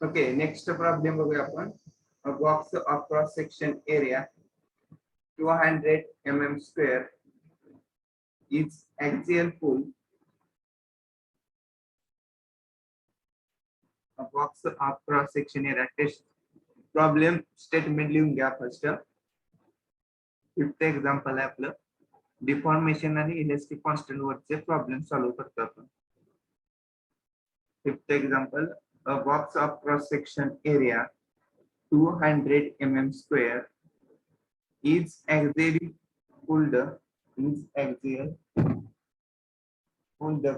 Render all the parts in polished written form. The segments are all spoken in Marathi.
ओके, नेक्स्ट प्रॉब्लेम बघूया आपण. अ box of cross section area 200 mm square is axial pull. A box of cross section area test problem statement लिहून घ्या फर्स्ट. फिफ्थ एक्झाम्पल आहे आपलं. डिफॉर्मेशन आणि इलेस्टिक कॉन्स्टंट वरचे प्रॉब्लेम सॉल्व्ह करतो आपण. Fifth example, a box of cross section area 200 mm square is axially pulled.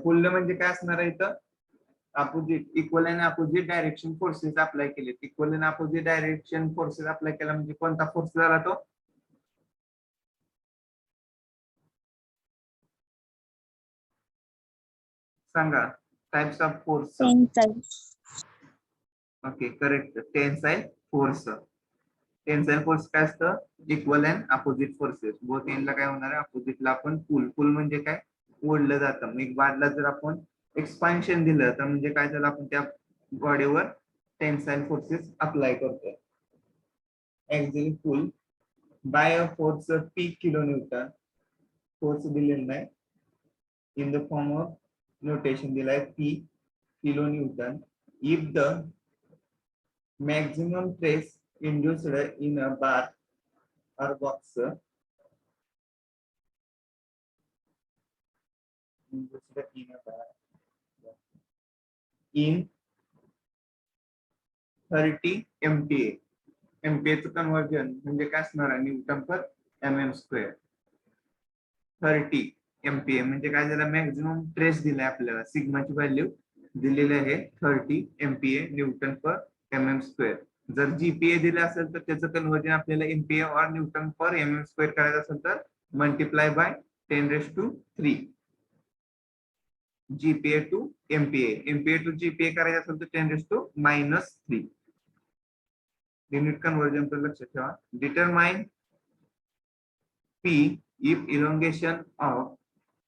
Pulled म्हणजे काय असणार आहे इथं? Opposite, equal and opposite direction forces apply केले. Equal and opposite direction forces apply केला म्हणजे कोणता फोर्स झाला तो? सांगा. Types of force. Okay, correct. Tensile force. Tensile force काय असतं? Equal and opposite forces. Both एंडला काय होणार आहे? अपोजिटला आपण पुल. पुल म्हणजे काय? ओढलं जातं. एक बाजूला जर आपण एक्सपान्शन दिलं तर म्हणजे काय झालं? आपण त्या बॉडीवर टेन्साइल फोर्सेस अप्लाय करतोय. Axially pull by a force P kilonewton. Force दिलेला आहे in the form of notation दिलाय P kilonewton. If the maximum stress induced in a bar or box in 30 MPa. MPa चं कन्वर्जन म्हणजे काय असणार आहे? Newton per mm square. 30 MPa म्हणजे काय झालं? मॅक्झिमम स्ट्रेस दिलाय आपल्याला. सिग्माची व्हॅल्यू दिलेली आहे 30 MPa Newton per mm square. जर जीपीए दिलं असेल तर त्याचं कन्वर्जन आपल्याला एमपीए और न्यूटन पर mm स्क्वेअर करायचं असेल तर multiply by 10⁻³ GPa to MPa. MPa to GPa करायचं असेल तर 10⁻³ युनिट कन्वर्जन तर लक्षात ठेवा. Determine P if elongation of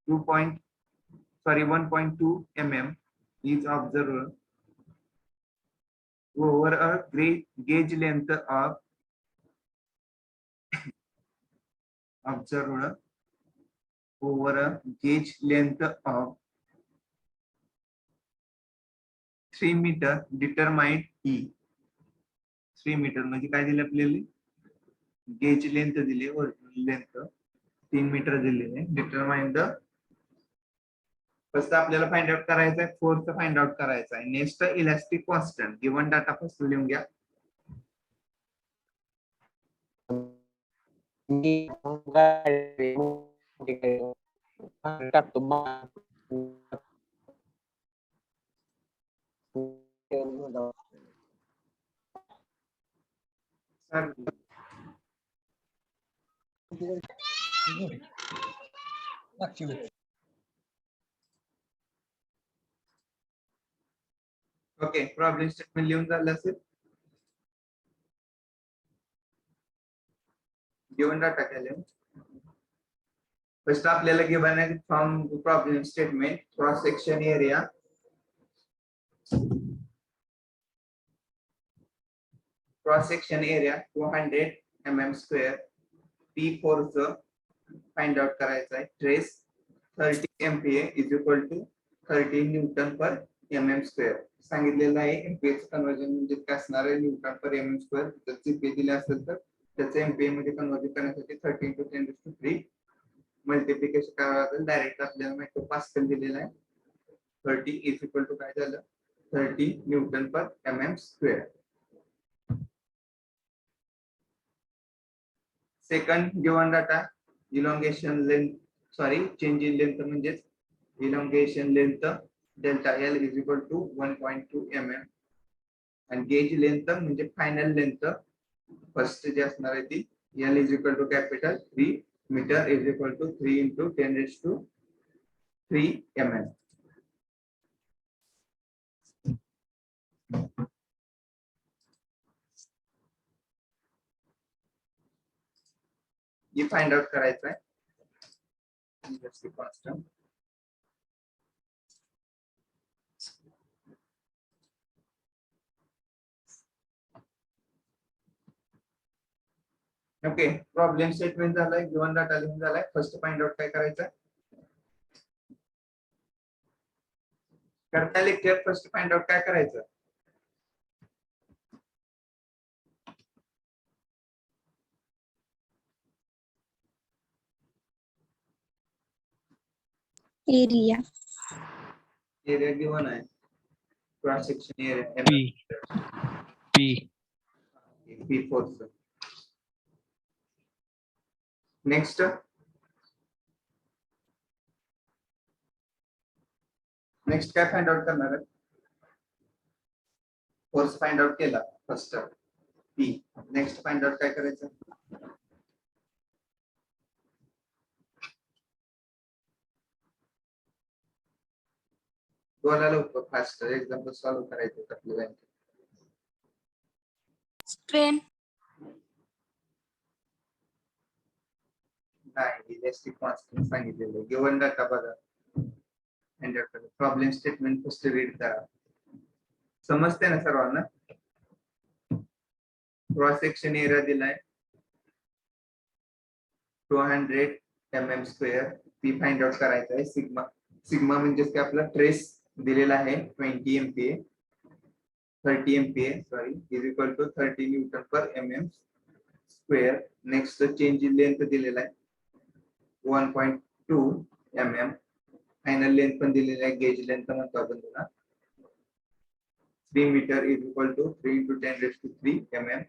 1.2 mm is observed over a gauge length of over a gauge length of 3 meter. Determine E. 3 metre म्हणजे काय दिले आपल्याला? गेज लेंथ दिली, ओरिजिनल लेंथ 3 मीटर दिलेले. डिटरमाइन द, फर्स्ट आपल्याला फाइंड आउट करायचं आहे फोर्स फाइंड आउट करायचा आहे. Next elastic constant. Given data first लिहून घ्या. ओके, प्रॉब्लेम स्टेटमेंट लिहून झालं असेल. गिवन डाटा काय लिहून? फर्स्ट आपल्याला गिवन आहे from problem statement cross section area cross section area 200 mm square. P force find out करायचा आहे. Stress 30 MPa is equal to 30 newton per mm square सांगितलेलं आहे. MPa चं कन्वर्जन म्हणजे काय असणार आहे? Newton per mm square. जर जीपीए दिले असेल तर त्याचे MPa मध्ये कन्वर्जन करण्यासाठी 30 × 10⁻³ मल्टिप्लिकेशन करावं लागेल. डायरेक्ट आपल्याला माहिती पास्कल दिलेला आहे. 30 इज इक्वल टू काय झालं? 30 newton per mm square. Second given data elongation length, sorry change in length म्हणजे elongation length delta L is equal to 1.2 mm आणि गेज लेंथ म्हणजे फायनल लेंथ फर्स्ट जे असणार आहे ती L is equal to capital 3 metre is equal to 3 × 10⁻³ mm. E find out करायचं आहे. कॉन्स्टंट ओके, प्रॉब्लेम स्टेटमेंट झालाय, गिवन डाटा लिहून झालाय. फर्स्ट फाइंड आउट काय करायचं? करता लेक्चर फर्स्ट फाइंड आउट काय करायचं? एरिया एरिया गिवन आहे, cross section area P. P4. Next काय फाइंड आउट करणार आहे? फोर्स फाइंड आउट केला first P. Next find out काय करायचं? बोलायला लवकर, फास्ट एक्झाम्पल सॉल्व्ह करायचं आपल्याला. स्ट्रेन नाही, इलेस्टिक कॉन्स्टंट सांगितलेलं. गिवन डाटा बघा, प्रॉब्लेम स्टेटमेंट फर्स्ट रीड करा. समजते ना सर्वांना? क्रॉस सेक्शन एरिया दिलाय 200 mm square. P find out करायचा आहे. सिग्मा म्हणजे काय? आपला ट्रेस दिलेला आहे 20 MPa 30 MPa sorry is equal to 30 newton per mm square. Next change in length दिलेला आहे 1.2 mm. फायनल लेंथ पण दिलेला आहे, गेज लेंथ म्हणतो आपण त्याला. 3 metre is equal to 3 × 10⁻³ mm.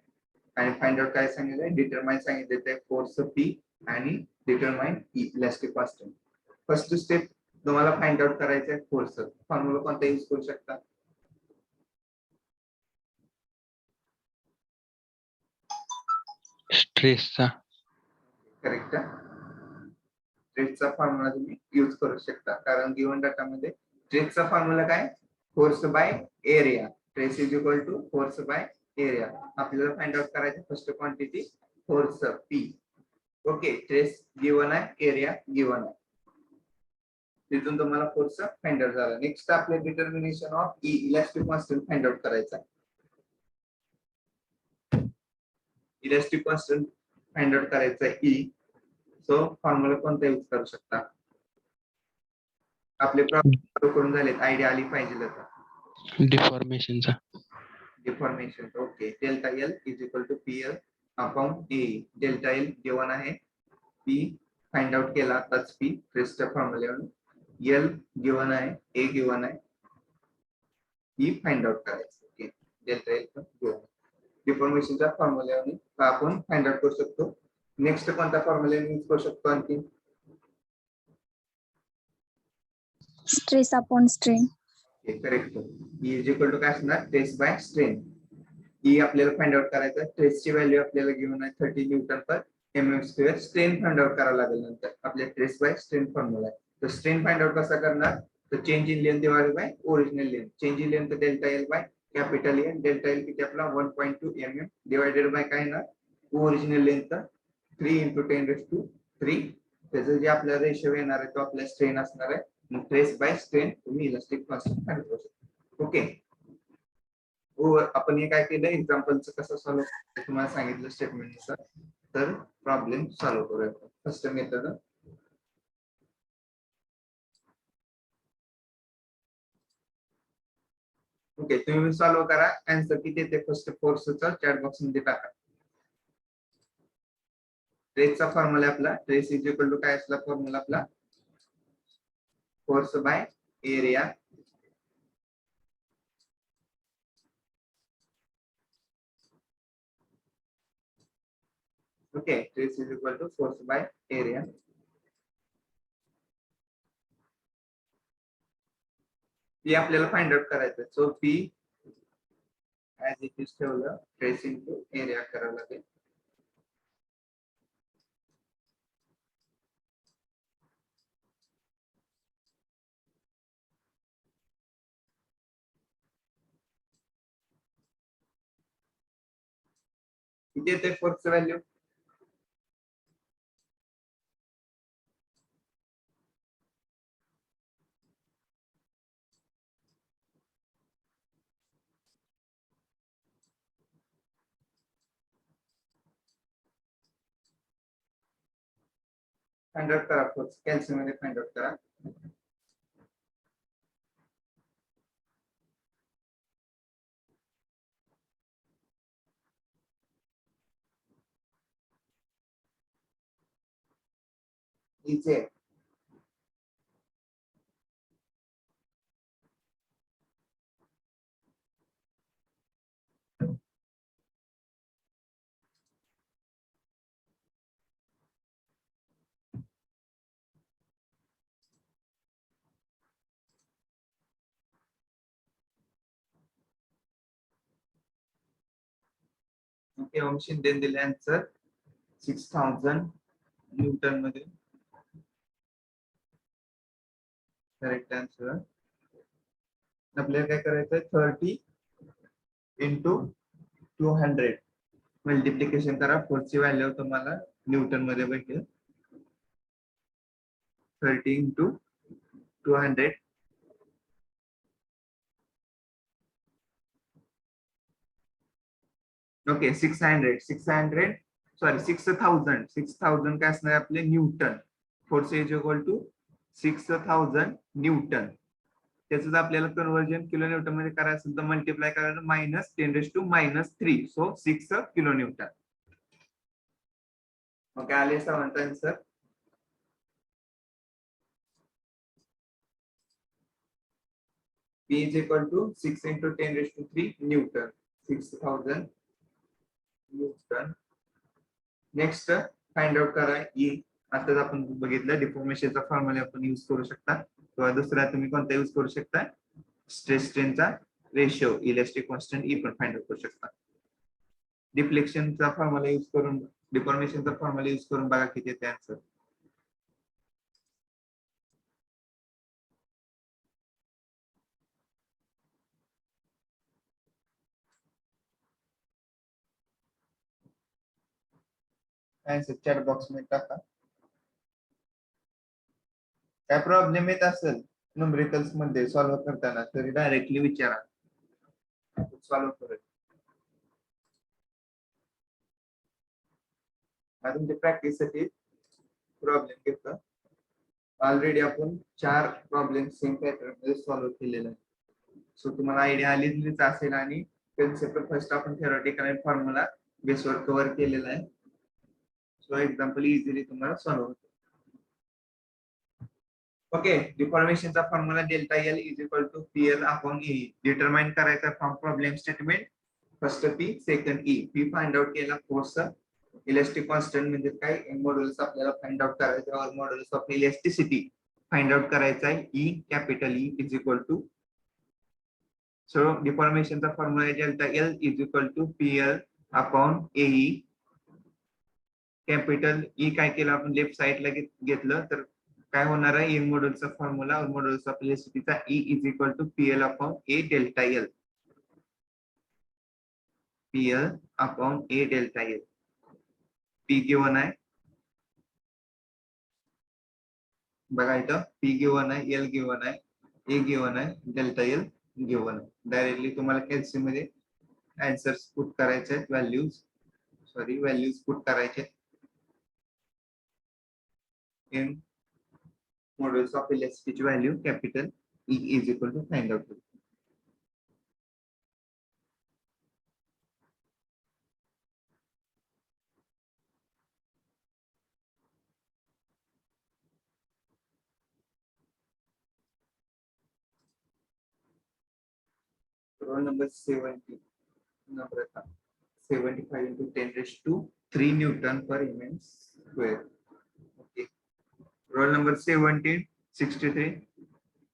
आणि फाइंड आउट काय सांगितलंय? डिटरमाइन सांगितलेलं आहे फोर्स P आणि determine elastic constant. First step तुम्हाला फाइंड आउट करायचं आहे फोर्स. फॉर्म्युला कोणता यूज करू शकता? स्ट्रेसचा. करेक्ट. स्ट्रेसचा फॉर्म्युला तुम्ही यूज करू शकता, कारण गिवन डाटा मध्ये स्ट्रेसचा फॉर्म्युला काय? Force by area. Stress is equal to force by area. आपल्याला फाइंड आउट करायचं first quantity force P. Okay, stress given आहे, एरिया गिवन आहे. तिथून तुम्हाला फोर्स फाइंड आउट झाला. नेक्स्ट आपले determination of E elastic constant find out करायचा. इलास्टिक कॉन्स्टंट फाइंड आउट करायचा E. सो फॉर्म्युला कोणता यूज करू शकता? आपले प्रॉब्लेम करून झालेत, आयडिया आली पाहिजे आता. डिफॉर्मेशनचा. Deformation. Okay, delta L is equal to PL upon A. Delta L given आहे, P फाइंड आउट केला आताच P ट्रेसच्या फॉर्म्युल्यावरून. L गिवन आहे, A गिवन आहे, E फाइंड आउट करायचं. ओके, डेल्टा L पण गिवन. डिफॉर्मेशनच्या फॉर्म्युल्यावरून आपण फाइंड आउट करू शकतो. नेक्स्ट कोणता फॉर्म्युला यूज करू शकतो आणखी? Stress upon strain correct. E is equal to काय असणार? Stress by strain. E आपल्याला फाइंड आउट करायचं आहे. स्ट्रेसची व्हॅल्यू आपल्याला गिवन आहे 30 newton per mm square. Strain find out करावं लागेल नंतर. आपल्या स्ट्रेस बाय स्ट्रेन फॉर्म्युला आहे. तर स्ट्रेन फाइंड आउट कसा करणार? तर change in length divided by original length. Change in length delta L by capital L. Delta L किती आपला 1.2 mm डिवाइडेड बाय काय ना ओरिजिनल लेंथ 3 × 10⁻³ त्याचं जे आपल्याला रेशो येणार आहे तो आपला स्ट्रेन असणार आहे. मग ट्रेस बाय स्ट्रेन तुम्ही इलास्टिक कॉन्स्टंट फाइंड करू शकता. ओके, आपण हे काय केलं, एक्झाम्पलचं कसं सॉल्व्ह तुम्हाला सांगितलं स्टेटमेंट नुसार. तर प्रॉब्लेम सॉल्व्ह करूया. First method. ओके, तुम्ही सॉल्व्ह करा. आन्सर किती येते फर्स्ट फोर्सचा चॅट बॉक्स मध्ये टाका. ट्रेसचा फॉर्म्युला आपला ट्रेस इज इक्वल टू काय असला फॉर्म्युला आपला? Force by area okay. Stress is equal to force by area. P आपल्याला फाइंड आउट करायचं. So P as it is ठेवलं, ट्रेस इंटू एरिया करावं लागेल. किती येते फोर्स व्हॅल्यू? फाइंड आउट करा फोर्स कॅल्शियम मध्ये फाइंड आउट करा. इथे ओम शिंदे दिले आन्सर 6000 न्यूटन मध्ये. Correct answer. आपल्याला काय करायचं 30 इंटू 200 मल्टिप्लिकेशन करा. फोर्सची व्हॅल्यू तुम्हाला न्यूटन मध्ये भेटेल. 30 इंटू 200. ओके 600 सॉरी 6000 काय असणार आपले newton. Force is equal to 6000 newton. त्याचं आपल्याला कन्वर्जन किलो न्यूटन मध्ये करायचं असेल तर मल्टिप्लाय करायचं -10⁻³ सो 6 किलो न्यूटन. ओके आले seventh answer. P is equal to 6 into 10⁻³ Newton. 6000 Newton. Next find out करा E. आताच आपण बघितलं डिफॉर्मेशनचा फॉर्म्युला आपण यूज करू शकता किंवा दुसरा तुम्ही कोणता यूज करू शकता. स्ट्रेस स्ट्रेनचा रेशिओ इलास्टिक कॉन्स्टंट E पण फाइंड आउट करू शकता. डिफ्लेक्शनचा फॉर्म्युला यूज करून डिफॉर्मेशनचा फॉर्म्युला यूज करून बघा किती येते आन्सर. आन्सर चॅट बॉक्स मध्ये टाका. काय प्रॉब्लेम येत असेल न्यूमेरिकल्स मध्ये सॉल्व्ह करताना तरी डायरेक्टली विचारा. सॉल्व्ह करू. तुमच्या प्रॅक्टिस साठी प्रॉब्लेम घेतो. ऑलरेडी आपण 4 प्रॉब्लेम सेम पॅटर्न मध्ये सॉल्व्ह केलेले आहेत. सो तुम्हाला आयडिया आलीच असेल आणि कन्सेप्ट फर्स्ट आपण थेरॉटिकल फॉर्म्युला बेसवर कव्हर केलेला आहे. सो एक्झाम्पल इझिली तुम्हाला सॉल्व्ह होतो. ओके डिफॉर्मेशनचा formula delta L is equal to PL upon E. Determine करायचा from problem statement. First P second E. P find out केला फोर्स. इलास्टिक कॉन्स्टंट म्हणजे काय मॉड्युलस आपल्याला फाइंड आउट करायचं आहे. Modulus of elasticity find out करायचा आहे. E capital E is equal to. So डिफॉर्मेशनचा फॉर्म्युला आहे delta L is equal to PL upon AE. Capital E काय केलं आपण लेफ्ट साइडला घेतलं तर काय होणार आहे यंग मॉड्युलसचा फॉर्म्युला मॉड्युलस ऑफ इलास्टिसिटीचा E is equal to PL upon A delta L. PL upon A delta L. P given आहे बघा इथं पी गिवन आहे एल गिवन आहे ए गिवन आहे डेल्टा एल गिवन आहे. डायरेक्टली तुम्हाला कॅल्शियम मध्ये आन्सर्स पुट करायचे आहेत. व्हॅल्यूज पुट करायचे इन मॉड्युलस ऑफ इलास्टिसिटीची value capital E is equal to find out. Roll number 70 number 75 into 10⁻³ Newton per mm square. Okay. Roll number 17 63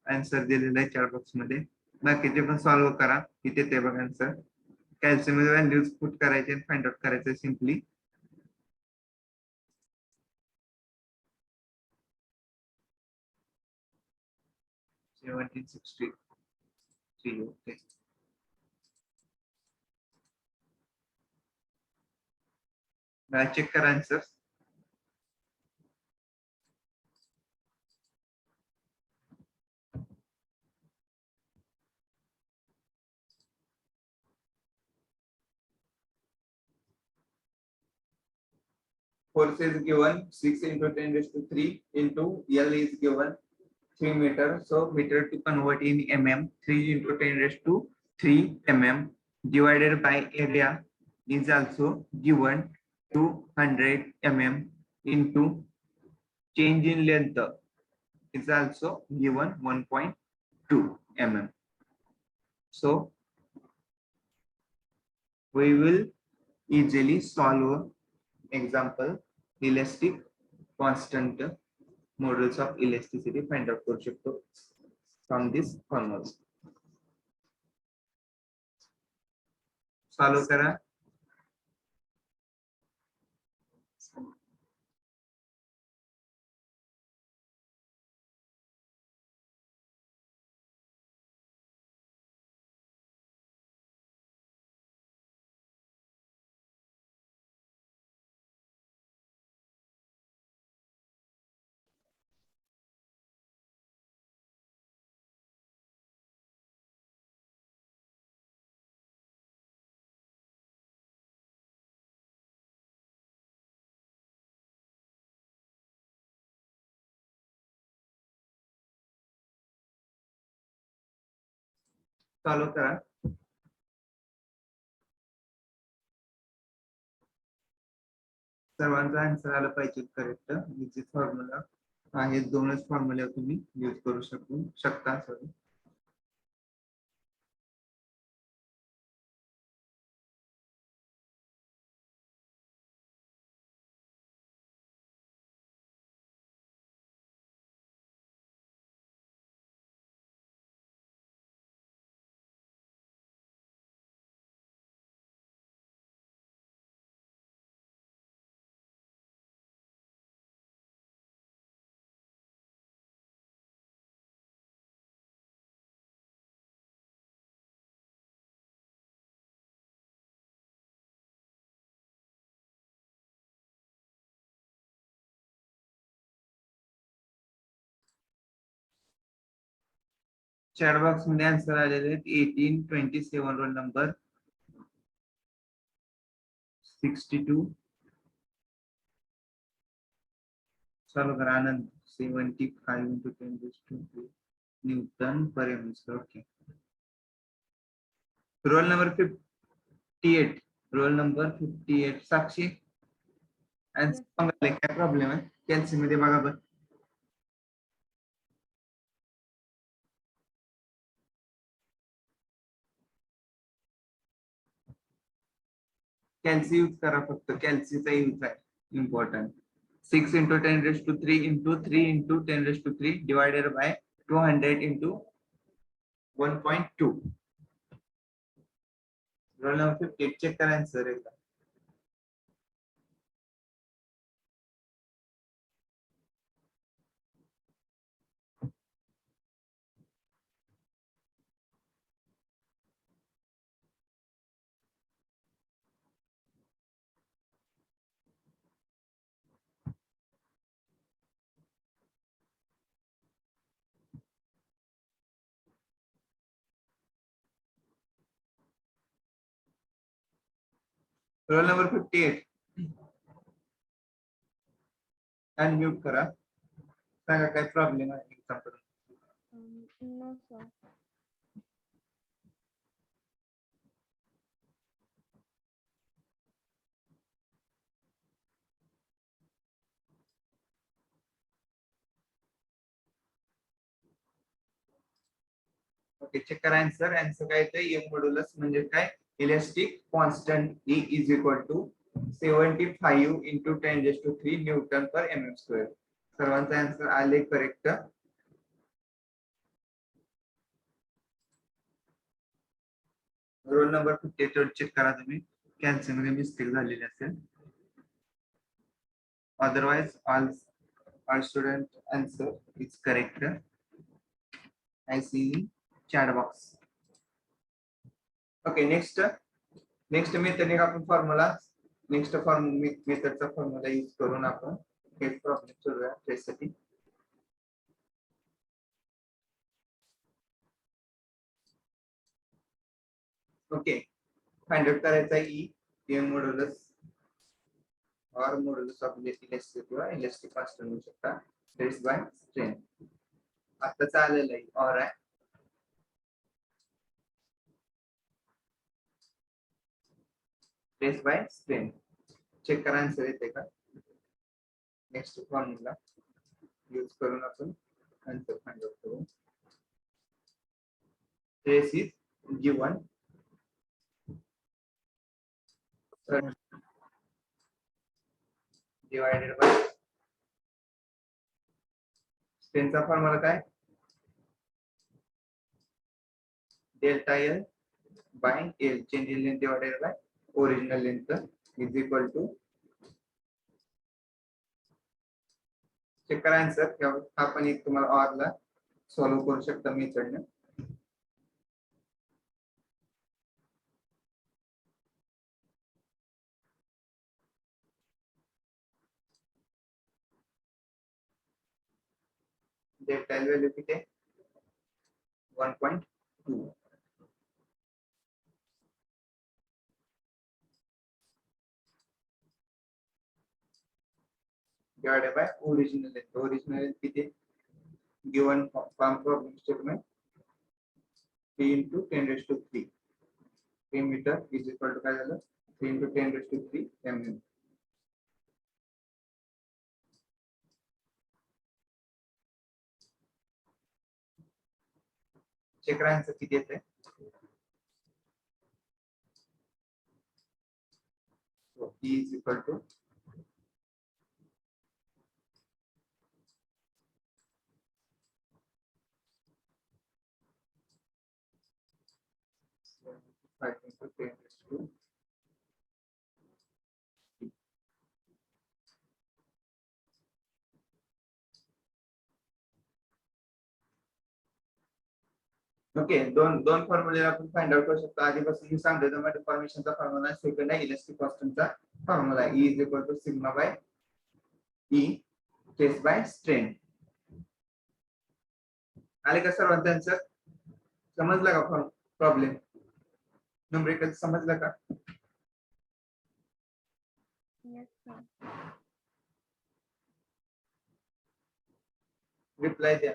answer दिलेला आहे चार बॉक्स मध्ये. बाकीचे पण सॉल्व्ह करा. इथे ते बघा आन्सर. कॅल्शियम मध्ये व्हॅल्यूज पुट करायचे आणि फाइंड आउट करायचे सिम्पली. चेक करा answer. force is given 6 into 10 raised to 3 into L is given 3 meter. So meter to convert in mm, 3 into 10 raised to 3 mm divided by area is also given 200 mm into change in length is also given 1.2 mm. So we will easily solve example elastic constant models of elasticity find out करू शकतो from this formula. Solve करा. Solve करा. सर्वांचा आन्सर आला पाहिजे करेक्ट. जे फॉर्म्युला आहे दोनच फॉर्म्युला तुम्ही यूज करू शकता. सॉरी. चॅट बॉक्स मध्ये आन्सर आलेले आहेत 1827 रोल नंबर 62 सॉल्व करा. Anand 75 into 10 raised to 3 newton per M square. Okay. Roll number 58 roll number 58 Sakshi answer काय प्रॉब्लेम आहे कॅल्सी मध्ये बघा बरं. कॅल्सी यूज करा फक्त. कॅल्सीचा यूज आहे important. 6 into 10 raised to 3 into 3 into 10 raised to 3 divided by 200 into 1.2. Roll number 58 check करा आन्सर एकदा. रोल नंबर 58 अनम्यूट करा. सांगा काय प्रॉब्लेम आहे example. No, sir. Okay check करा आन्सर. आन्सर काय येतं एम मॉड्युलस म्हणजे काय elastic constant E is equal to 75 into 10 raised to 3 newton per mm square. सर्वांचा आन्सर आले करेक्ट. रोल नंबर 58 चेक करा तुम्ही. कॅल्सी मध्ये मिस्टेक झालेली असेल. Otherwise all student answer is correct. I see chat box. Okay, next method एक आपण फॉर्म्युला नेक्स्ट मेथडचा फॉर्म्युला यूज करून आपण हे प्रॉब्लेम सोडवूया त्यासाठी. ओके फाइंड आउट करायचा E M modulus or modulus of elasticity किंवा इलास्टिक कॉन्स्टंट होऊ शकता स्ट्रेस बाय स्ट्रेन. आता चालेल आहे और आहे स्ट्रेस बाय स्ट्रेन. चेक करा आन्सर येते का. नेक्स्ट फॉर्म्युला यूज करून आपण आन्सर फाइंड आउट करू. Stress is given divided by स्ट्रेनचा फॉर्म्युला काय delta L by L change in length divided by original length is equal to. Check करा आन्सर. आपण एक तुम्हाला और ला सॉल्व करू शकता मेथडने. डेल्टा एल व्हॅल्यू किती आहे 1.2 divided by original length. Original length किती आहे? Given from problem statement 3 into 10 raised to 3 meter is equal to काय झालं 3 into 10 raised to 3 mm. Check करा आन्सर किती येते. So E is equal to five into 10 raised to okay. दोन दोन फॉर्म्युले आपण फाइंड आउट करू शकतो. आधीपासून मी सांगितलं मग डिफॉर्मेशनचा फॉर्म्युला सेकंड आहे इलास्टिक कॉन्स्टंटचा फॉर्म्युला आहे E is equal to sigma bye E stress by strain. आले का सर्वांचा आन्सर. समजला का प्रॉब्लेम न्यूमेरिकल समजला का. Yes, sir. रिप्लाय द्या.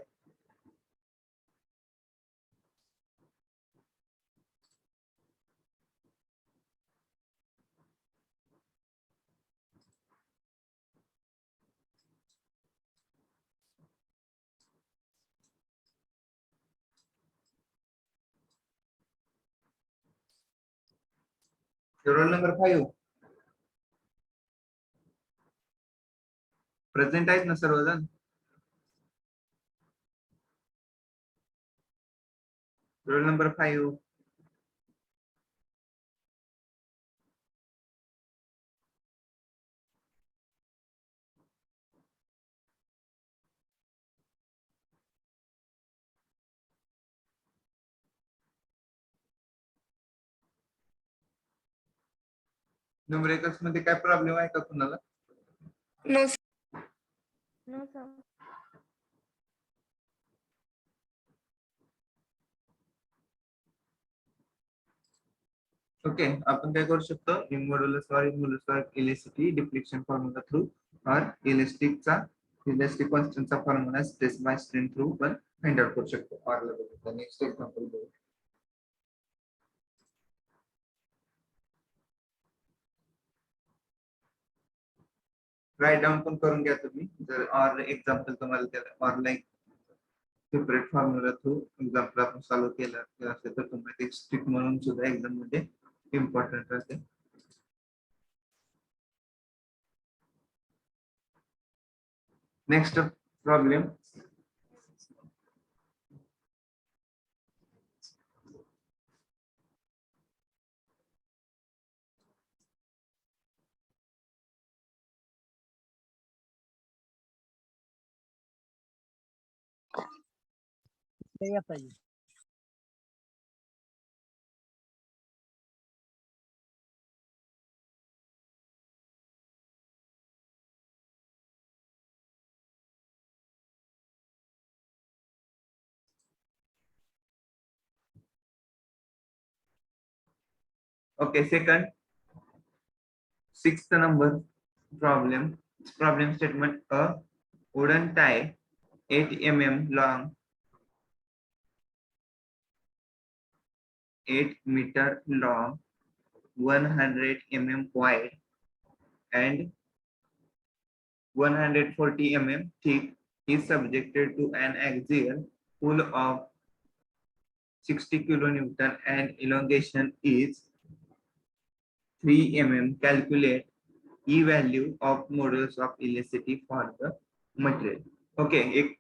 रोल नंबर 5 प्रेझेंट आहेत ना सर्वजण. रोल नंबर 5 न्यूमेरिकल्स मध्ये काय प्रॉब्लेम आहे का कुणाला. No. No, sir. ओके. आपण काय करू शकतो E modulus or E modulus or elasticity deflection formula through or elastic कॉन्स्टंटचा formula stress by strain through पण फाइंड आउट करू शकतो. और ला नेक्स्ट एक्झाम्पल बघू. राइट डाउन पण करून घ्या तुम्ही जर और एक्झाम्पल तुम्हाला त्याला और like separate formula through example आपण सॉल्व केलं असेल तर तुम्हाला ते स्ट्रिक्ट म्हणून सुद्धा एक्झाम मध्ये इम्पॉर्टंट राहते. Next problem. Okay. Second 6th number problem statement: a wooden tie 8 mm long, 8 meter long, 100 mm wide, and 140 mm thick is subjected to an axial pull of 60 kilonewton and elongation is 3 mm. Calculate E value of modulus of elasticity for the material. Okay, एक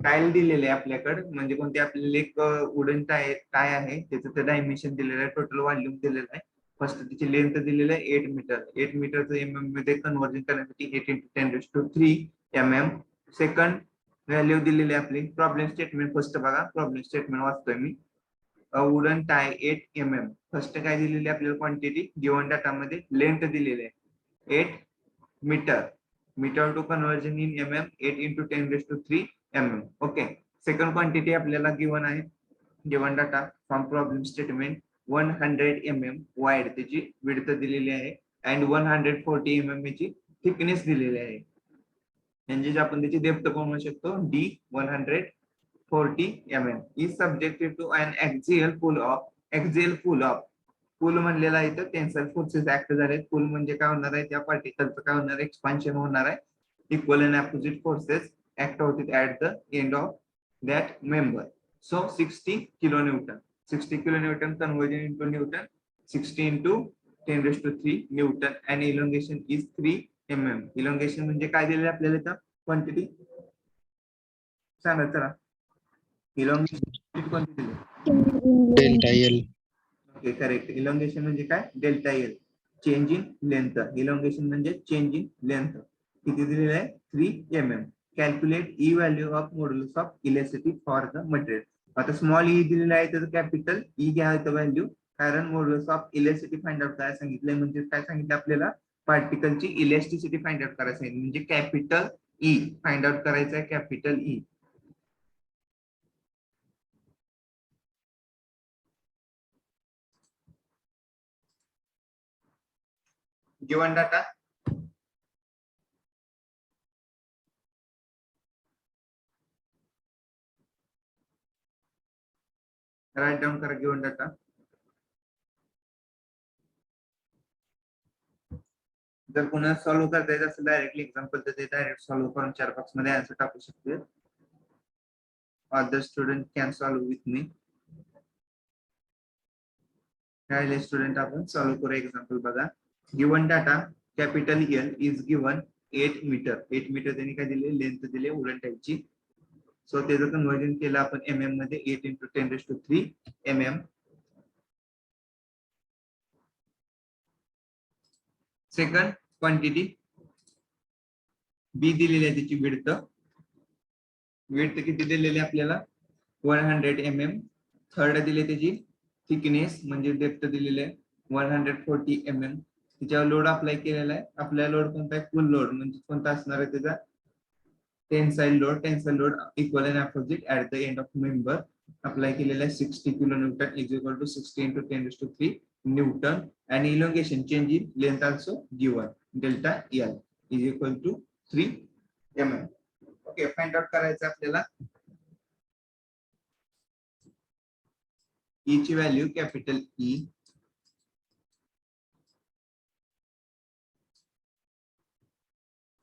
टाईल दिलेले आहे आपल्याकडे, म्हणजे कोणते आपल्याला एक वुडन टाय आहे, त्याचं ते डायमेन्शन दिलेलं आहे, टोटल व्हॉल्यूम दिलेलं आहे. फर्स्ट त्याची लेंथ दिलेलं आहे 8 मीटर. 8 मीटरचं mm मध्ये कन्व्हर्जन करण्यासाठी 8 × 10⁻³ mm. सेकंड व्हॅल्यू दिलेली आहे आपली. प्रॉब्लेम स्टेटमेंट फर्स्ट बघा, प्रॉब्लेम स्टेटमेंट वाचतोय मी. Wooden tie 8 mm. फर्स्ट काय दिलेली आपल्याला क्वांटिटी गिव्हन डाटा मध्ये, लेंथ दिलेली आहे 8 metre. Metre to conversion in mm 8 × 10⁻³ mm. Okay, second quantity आपल्याला गिव्हन आहे, given data from problem statement 100 mm wide त्याची विड्थ दिलेली आहे अँड 140 mm ची थिकनेस दिलेली आहे. म्हणजे आपण त्याची डेप्थ पण म्हणू शकतो d 140 mm is subjected to an axial pull of pull म्हणलेला आहे तर टेन्साइल फोर्सेस ऍक्ट झाले. पुल म्हणजे काय होणार आहे, त्या पार्टिकलचं काय होणार आहे, एक्सपान्शन होणार आहे. Equal and opposite forces act होतील at the end of that member. So 60 kilonewton. 60 kilonewton conversion into Newton, 60 × 10⁻³ Newton and elongation is 3 mm. elongation म्हणजे काय दिलेलं आपल्याला इथं क्वांटिटी सांगा चला. elongation कोणती दिली? Delta L. Okay, correct. elongation म्हणजे काय, delta L, change in length. elongation म्हणजे चेंज इन लेंथ. किती दिलेलं आहे 3 mm. Calculate E value of modulus of elasticity for the material. आता स्मॉल ई दिलेला आहे त्याचं कॅपिटल ई घ्यायचं व्हॅल्यू, कारण modulus of elasticity find out काय सांगितलंय, म्हणजे काय सांगितलं आपल्याला, पार्टिकलची इलेस्टिसिटी फाइंड आउट करायचं आहे, म्हणजे कॅपिटल ई फाइंड आउट करायचं आहे, capital E. Given data write down करा. गिवन डाटा जर कोणाला सॉल्व्ह करता येत असेल डायरेक्टली एक्झाम्पल तर ते डायरेक्ट सॉल्व्ह करून चॅट बॉक्स मध्ये आन्सर टाकू शकते. Other student can solve with me. राहिले स्टुडंट आपण सॉल्व्ह करू एक्झाम्पल बघा. Given data capital L is given 8 metre. 8 metre त्यांनी काय दिले, लेंथ दिले वुडन टाईपची. सो त्याचं कन्वर्जन केलं आपण mm मध्ये 8 × 10⁻³ mm. सेकंड क्वांटिटी बी दिलेली आहे, त्याची विड्थ. विड्थ किती दिलेली आपल्याला 100 mm. थर्ड दिले त्याची थिकनेस म्हणजे डेप्थ दिलेले आहे 140 mm. त्याच्यावर लोड अप्लाय केलेला आहे. आपला लोड कोणता आहे, फुल लोड, म्हणजे कोणता असणार आहे त्याचा tensile load. Tensile load equal and opposite at the end of member apply केलेला आहे 60 kilonewton is equal to 60 × 10⁻³ Newton. and elongation change in length also given delta L is equal to 3 mm. Okay, find out करायचं आपल्याला E ची व्हॅल्यू कॅपिटल E.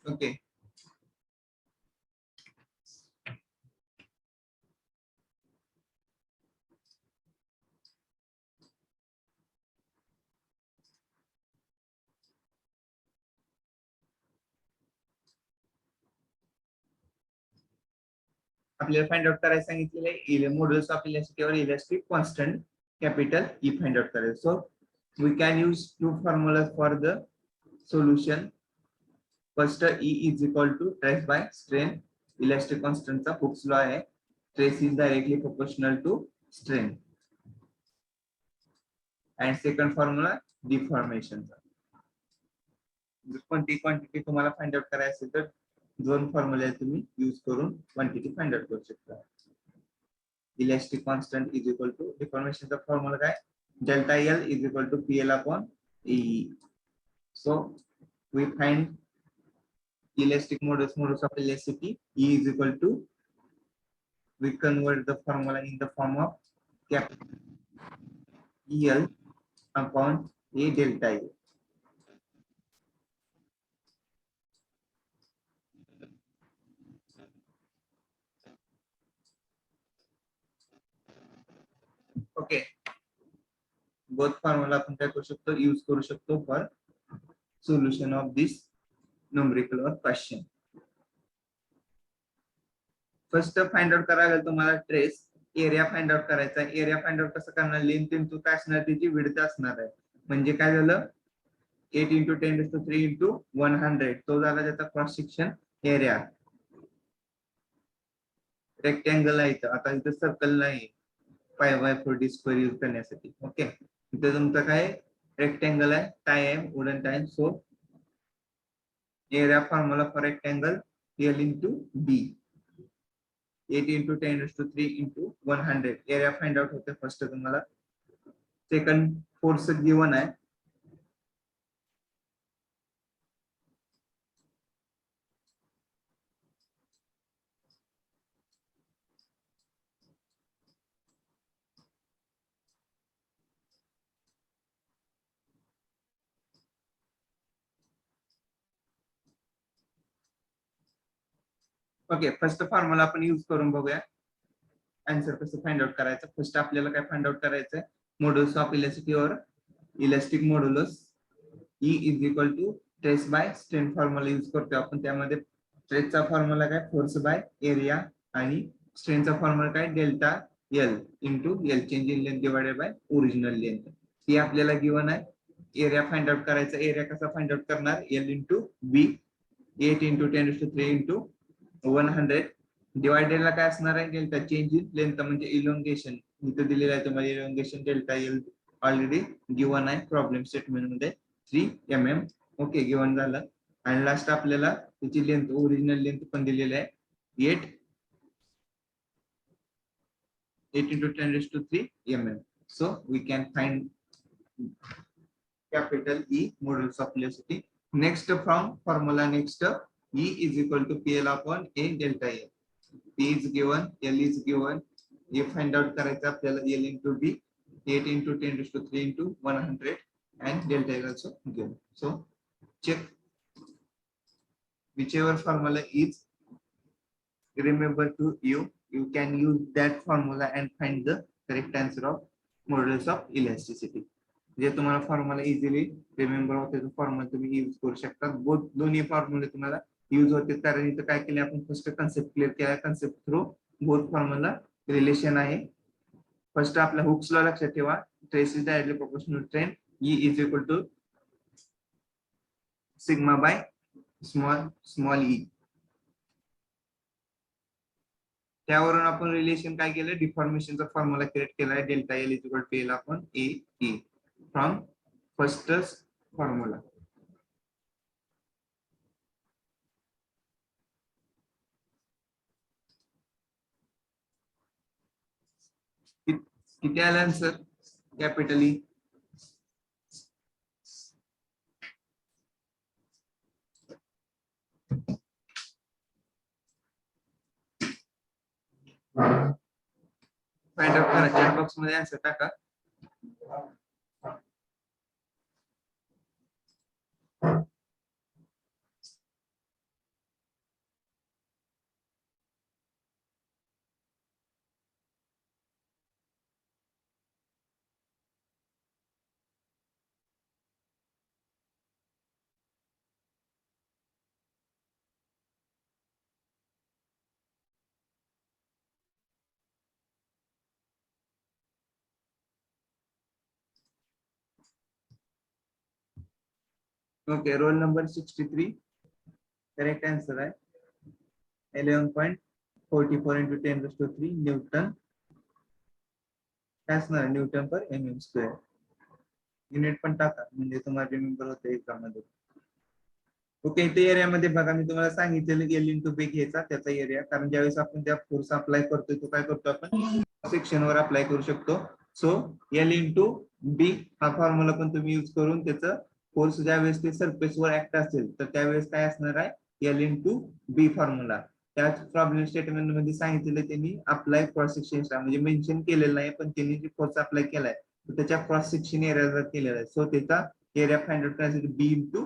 ओके, आपल्याला फाइंड आउट करायला सांगितलेलं आहे मॉड्युलस ऑफ इलास्टिसिटी और elastic constant capital E find out करायचं. So we can use two formulas for the solution. First E is equal to stress by strain. Elastic कॉन्स्टंटचा हुक्स लॉ आहे, stress is directly proportional to strain. And second formula डिफॉर्मेशनचा. जर कोणती क्वांटिटी तुम्हाला फाइंड आउट करायची असेल तर दोन फॉर्म्युला तुम्ही यूज करून क्वांटिटी फाइंड आउट करू शकता. Elastic constant is equal to डिफॉर्मेशनचा फॉर्म्युला काय, delta L is equal to PL/E. So we find elastic modulus of elasticity E is equal to, we convert the formula in the form of capital EL upon A delta A. Okay, both formula आपण काय करू शकतो, यूज करू शकतो for solution of this numerical और क्वेश्चन. फर्स्ट फाइंड आउट करायला तुम्हाला ट्रेस एरिया फाइंड आउट करायचा. एरिया फाइंड आउट कसं करणार, लेंथ इंटू काय असणार, त्याची विड्थ असणार आहे. म्हणजे काय झालं, 8 × 10⁻³ × 100 तो झाला त्याचा क्रॉस सेक्शन एरिया. रेक्टँगल आहे इथं, आता इथं सर्कल नाही, π/4d² यूज करण्यासाठी. ओके, इथे तुमचं काय रेक्टँगल आहे, टाय आहे, wooden tie. So area formula for rectangle L × B, 8 × 10⁻³ × 100. Area find out होते फर्स्ट तुम्हाला. सेकंड फोर्स गिवन आहे. ओके, फर्स्ट फॉर्म्युला आपण यूज करून बघूया आन्सर कसं फाइंड आउट करायचं. फर्स्ट आपल्याला काय फाइंड आउट करायचं, मॉड्युलस ऑफ इलास्टिसिटी और elastic modulus E is equal to stress by strain formula use करतो आपण. त्यामध्ये स्ट्रेसचा फॉर्म्युला काय, फोर्स बाय एरिया, आणि स्ट्रेनचा फॉर्म्युला काय, delta L into L change in length divided by original length. ही आपल्याला गिवन आहे. एरिया फाइंड आउट करायचा. एरिया कसा फाइंड आउट करणार, L × B, 8 × 10⁻³ × 100 डिवायडेडला काय असणार आहे, डेल्टा चेंज इन लेंथ म्हणजे इलोंगेशन. इथं दिलेलं आहे तुम्हाला elongation delta L already given आहे प्रॉब्लेम स्टेटमेंट मध्ये 3 mm. ओके, गिवन झालं. आणि लास्ट आपल्याला त्याची लेंथ, ओरिजिनल लेंथ पण दिलेली आहे 8 × 10⁻³ mm. So we can find capital E modulus of elasticity. Next from formula, next E is equal to PL upon A delta A. P is given, L is given. A find out करायचा आपल्याला, L × B, 8 × 10⁻³ × 100 and delta is also given. So check whichever formula is remember to you, you can use that formula and find the correct answer of modulus of elasticity. जे तुम्हाला फॉर्म्युला इझिली रिमेंबर होते तो फॉर्म्युला तुम्ही यूज करू शकता. बोथ दोन्ही फॉर्म्युले तुम्हाला यूज होते, कारण इथं काय केले आपण, फर्स्ट कन्सेप्ट क्लिअर केला. Concept through both formula relation आहे. फर्स्ट आपला हुक्स लॉ लक्षात ठेवा, stress is directly proportional to strain. E is equal to sigma by small e. त्यावरून आपण रिलेशन काय केलं, डिफॉर्मेशनचा फॉर्म्युला क्रिएट केलाय, delta L is equal to L upon A E from first formula. किती आला आन्सर, कॅपिटल E? फाइंड आउट करा, चॅट बॉक्स मध्ये आन्सर टाका. Okay, roll number 63, correct answer आहे 11.44 × 10⁻³ न्यूटन. काय असणार, न्यूटन पर mm². युनिट पण टाका म्हणजे तुम्हाला रिमेंबर होते एक्झाम मध्ये. ओके, इथे एरिया मध्ये बघा, मी तुम्हाला सांगितलेलं L × B घ्यायचा त्याचा एरिया, कारण ज्यावेळेस आपण त्या फोर्स अप्लाय करतोय तो काय करतो आपण सेक्शन वर अप्लाय करू शकतो. सो L × B हा फॉर्म्युला पण तुम्ही यूज करून त्याचं फोर्स ज्यावेळेस ते सरफेस वर ऍक्ट असेल तर त्यावेळेस काय असणार आहे, एल इंटू बी फॉर्म्युला. त्याच प्रॉब्लेम स्टेटमेंट मध्ये सांगितलेलं त्यांनी अप्लाय क्रॉस सेक्शन म्हणजे मेन्शन केलेलं नाही, पण त्यांनी जे फोर्स अप्लाय केलाय त्याच्या क्रॉस सेक्शन एरिया केलेला आहे. सो त्याचा एरिया फाइंड आउट करायसाठी बी इंटू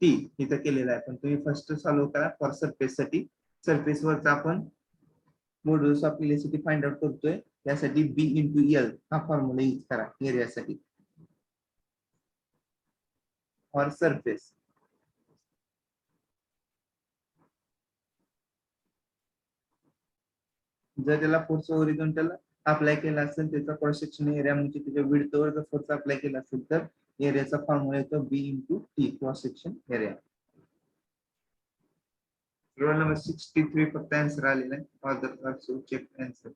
टी इथं केलेला आहे. पण तुम्ही फर्स्ट सॉल्व्ह करा फॉर सरफेस साठी. सरफेस वरचा आपण modulus of electricity find out करतोय, त्यासाठी बी इंटू एल हा फॉर्म्युला यूज करा एरियासाठी फॉर सरफेस. जर त्याला फोर्स ओरिझोंटल अप्लाय केला असेल, त्याचा क्रॉस सेक्शन एरिया म्हणजे त्याच्या विड्थवर जर फोर्स अप्लाय केला असेल तर एरियाचा फॉर्म्युला येतो B into T cross section area. Roll number 63 फक्त आन्सर आलेला आहे. Other also check answer.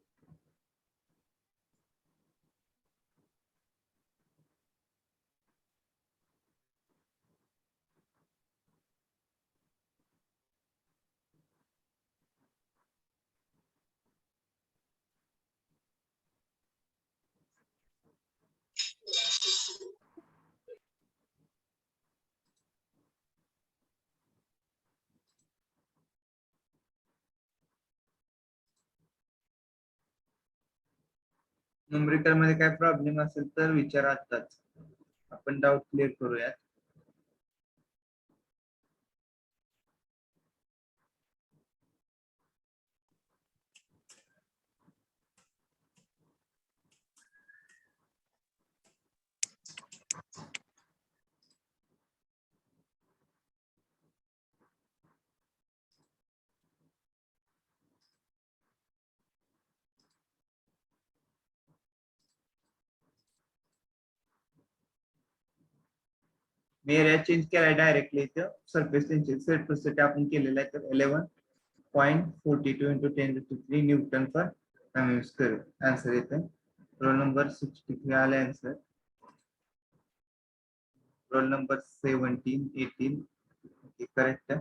Numerical मध्ये काय प्रॉब्लेम असेल तर विचारा आत्ताच, आपण डाऊट क्लिअर करूयात. मी एरिया चेंज केलाय डायरेक्टली इथं सरफेस सरफेस साठी आपण केलेला आहे. तर 11.42 into 10⁻³ Newton per mm square answer येते. रोल नंबर 63 आले answer. Roll number 17 18 correct.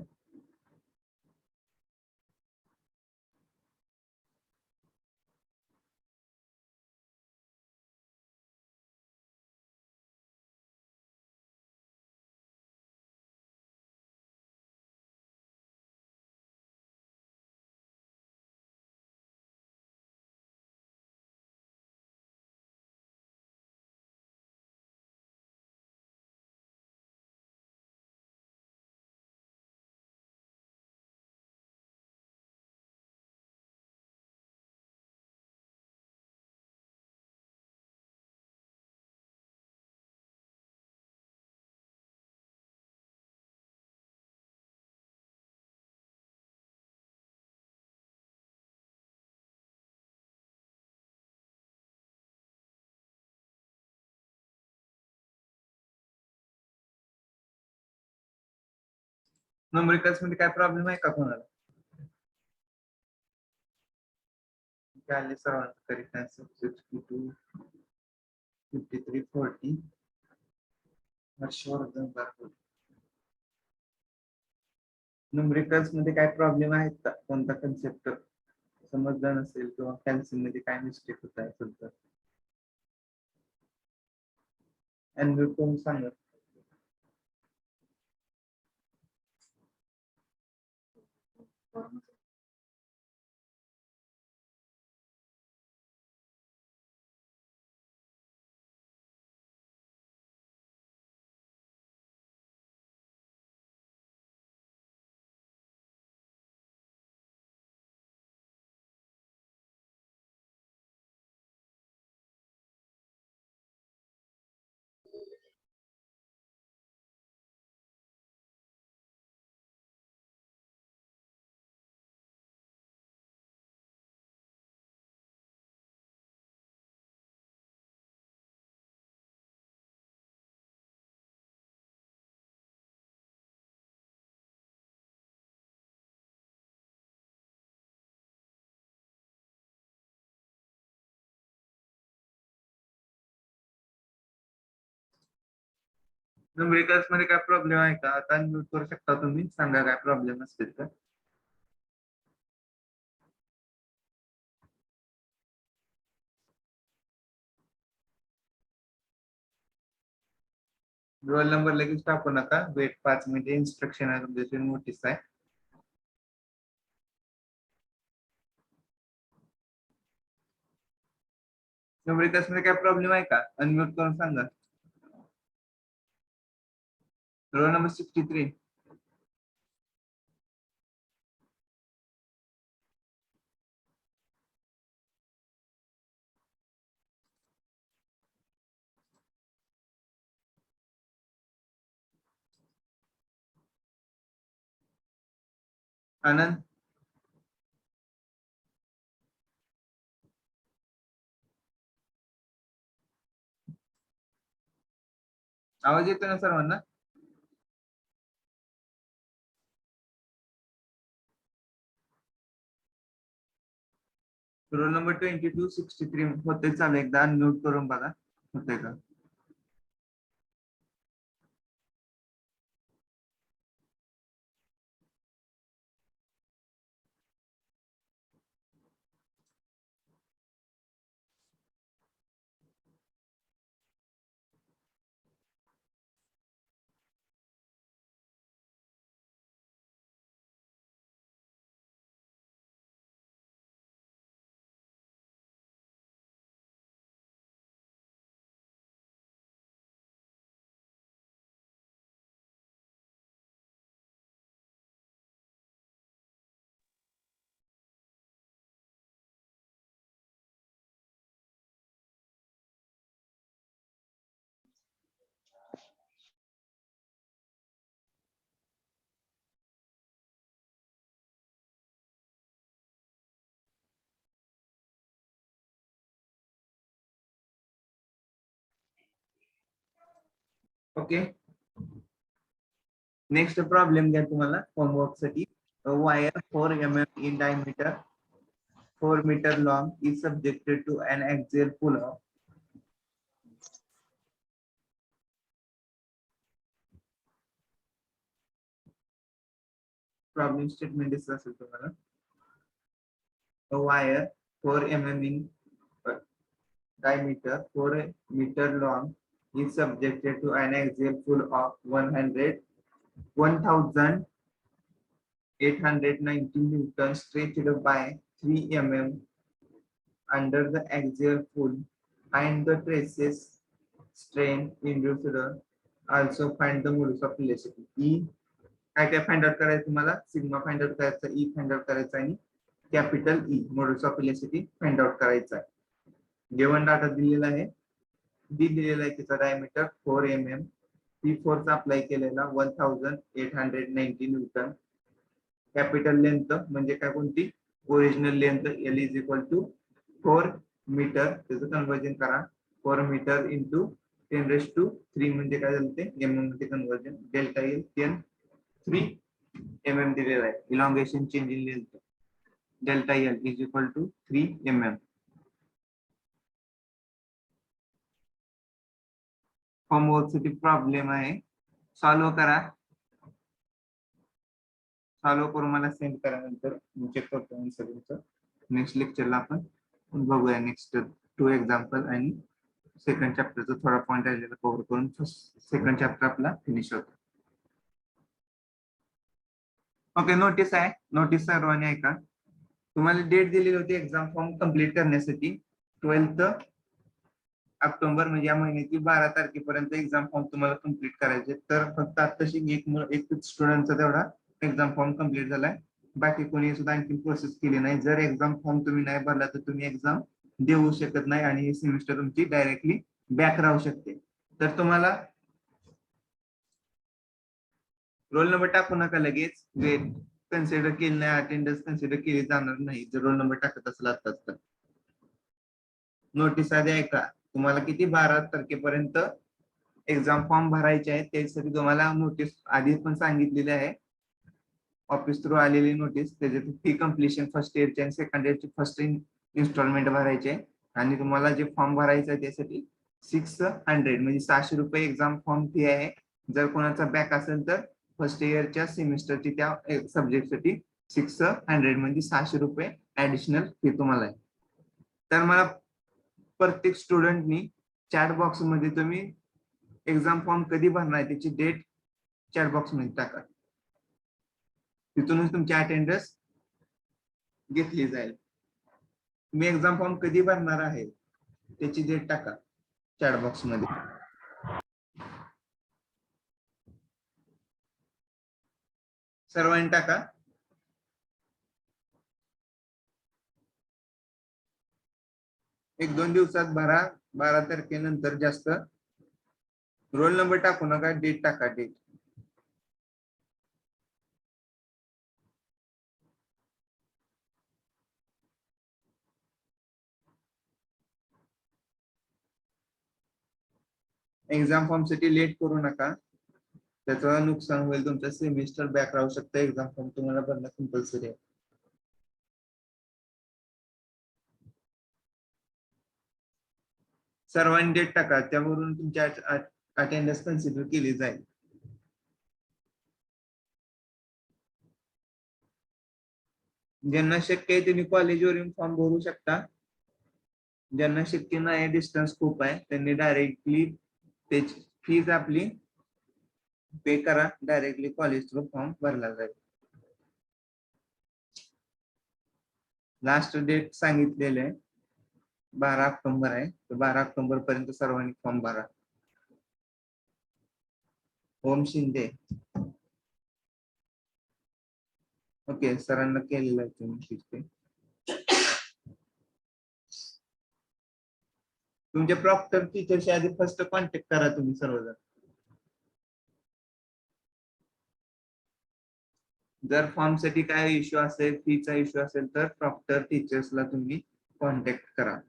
Numericals मध्ये काय प्रॉब्लेम आहे का कोणाला? आले सर्वांचं correct answer 62 53 40 Harshvardhan barcode. Numericals मध्ये काय प्रॉब्लेम आहेत का? कोणता कन्सेप्ट समजला नसेल किंवा कॅल्सियम मध्ये काय मिस्टेक होत असेल तर अनम्यूट करून सांगा. न्यूमेरिकल्स मध्ये काय प्रॉब्लेम आहे का? आता अनम्यूट करू शकता तुम्ही, सांगा काय प्रॉब्लेम असतील तर. रोल नंबर लगेच टाकू नका, वेट 5 मिनिटे. इन्स्ट्रक्शन आहे तुमच्याशी नोटीस आहे. न्यूमेरिकल्स मध्ये काय प्रॉब्लेम आहे का? अनम्यूट करून सांगा. Role number 63. आनंद. आवाज येतो ना सर्वांना? रोल नंबर 2263 होते. चालू एकदा अनम्यूट करून बघा होते का. ओके. नेक्स्ट प्रॉब्लेम द्या तुम्हाला होमवर्क साठी. Wire 4 mm in diameter, 4 meter long is subjected to an axial pull of problem statement दिसत असेल तुम्हाला. A wire 4 mm in diameter, 4 meter long is subjected to an axial pull of 1890 newtons stretched by 3 mm under the axial pull. Find the traces strain induced. Also find the modulus of elasticity. E काय काय फाइंड आउट करायचं तुम्हाला? सिग्मा फाइंड आउट करायचा, ई फाइंड आउट करायचा आणि capital E modulus of elasticity find out करायचा आहे. गिवन डाटा दिलेला आहे. डी दिलेला आहे त्याचा diameter 4 mm, P force apply केलेला 1890 न्यूटन. कॅपिटल लेंथ म्हणजे काय कोणती? Original length L is equal to 4 metre. त्याचं कन्वर्जन करा 4 मीटर इंटू 10⁻³ म्हणजे काय झालं ते एम मध्ये कन्वर्जन. डेल्टा एल 3 mm दिलेला आहे. Elongation change in length delta L is equal to 3 mm. Homework साठी प्रॉब्लेम आहे. सॉल्व्ह करा. सॉल्व्ह करून मला सेंड करा. नंतर चेक करतो आन्सर तुमचं. नेक्स्ट लेक्चरला आपण बघूया नेक्स्ट 2 एक्झाम्पल आणि सेकंड चॅप्टरचा थोडा पॉइंट राहिलेला कव्हर करून सेकंड चॅप्टर आपला फिनिश होतो. ओके. नोटीस आहे. नोटीस सर्वांनी ऐका. तुम्हाला डेट दिलेली होती एक्झाम फॉर्म कंप्लीट करण्यासाठी 12 ऑक्टोबर म्हणजे या महिन्याची 12 तारखेपर्यंत एक्झाम फॉर्म तुम्हाला कंप्लीट करायचे. तर फक्त आताशी एक स्टुडंटचा तेवढा एक्झाम फॉर्म कंप्लीट झालाय. बाकी कोणी सुद्धा आणखी प्रोसेस केली नाही. जर एक्झाम फॉर्म तुम्ही नाही भरला तर तुम्ही एक्झाम देऊ शकत नाही आणि ही सेमिस्टर तुमची डायरेक्टली बॅक राहू शकते. तर तुम्हाला रोल नंबर टाकू नका लगेच. वेट कन्सिडर केली नाही, अटेंडन्स कन्सिडर केली जाणार नाही जर रोल नंबर टाकत असेल आताच. तर नोटीस आधी ऐका. तुम्हाला किती 12 तारखेपर्यंत एक्झाम फॉर्म भरायचे आहे. त्यासाठी तुम्हाला नोटीस आधी पण सांगितलेली आहे. ऑफिस थ्रू आलेली नोटीस. त्याच्यात फी कम्प्लिशन फर्स्ट इयरची आणि सेकंड इयरची फर्स्ट इन्स्टॉलमेंट भरायचे आणि तुम्हाला जे फॉर्म भरायचं आहे त्यासाठी 600 म्हणजे 600 रुपये एक्झाम फॉर्म फी आहे. जर कोणाचा बॅक असेल तर फर्स्ट इयरच्या सेमिस्टरची त्या सब्जेक्टसाठी 600 म्हणजे 600 रुपये ऍडिशनल फी तुम्हाला आहे. तर मला प्रत्येक स्टुडंटनी चॅट बॉक्स मध्ये तुम्ही एक्झाम फॉर्म कधी भरणार त्याची डेट चॅट बॉक्स मध्ये टाका. तिथूनच तुमची अटेंडन्स घेतली जाईल. तुम्ही एक्झाम फॉर्म कधी भरणार आहे त्याची डेट टाका चॅट बॉक्स मध्ये. सर्वांनी टाका. एक दोन दिवसात भरा. 12 तारखेनंतर जास्त रोल नंबर टाकू नका, डेट टाका, डेट. एक्झाम फॉर्म साठी लेट करू नका, त्याचं नुकसान होईल. तुमचं सेमिस्टर बॅक राहू शकतं. एक्झाम फॉर्म तुम्हाला भरणं कंपल्सरी आहे. सर्वांनी डेट टाका, त्यावरून तुमच्या अटेंडन्स कन्सिडर केली जाईल. ज्यांना शक्य आहे त्यांनी कॉलेजवर येऊन फॉर्म भरू शकता. ज्यांना शक्य नाही, डिस्टन्स खूप आहे, त्यांनी डायरेक्टली त्याची फीज आपली पे करा, डायरेक्टली कॉलेज थ्रू फॉर्म भरला जाईल. लास्ट डेट सांगितलेले आहे 12 ऑक्टोबर आहे, तर 12 ऑक्टोबर पर्यंत सर्वांनी फॉर्म भरा. ओम शिंदे. ओके, सरांना केलेलं आहे तुम्ही. तुमच्या प्रॉक्टर टीचरशी आधी फर्स्ट कॉन्टॅक्ट करा तुम्ही सर्वजण. जर फॉर्म साठी काय इश्यू असेल, फीचा इश्यू असेल, तर प्रॉक्टर टीचर्सला तुम्ही कॉन्टॅक्ट करा.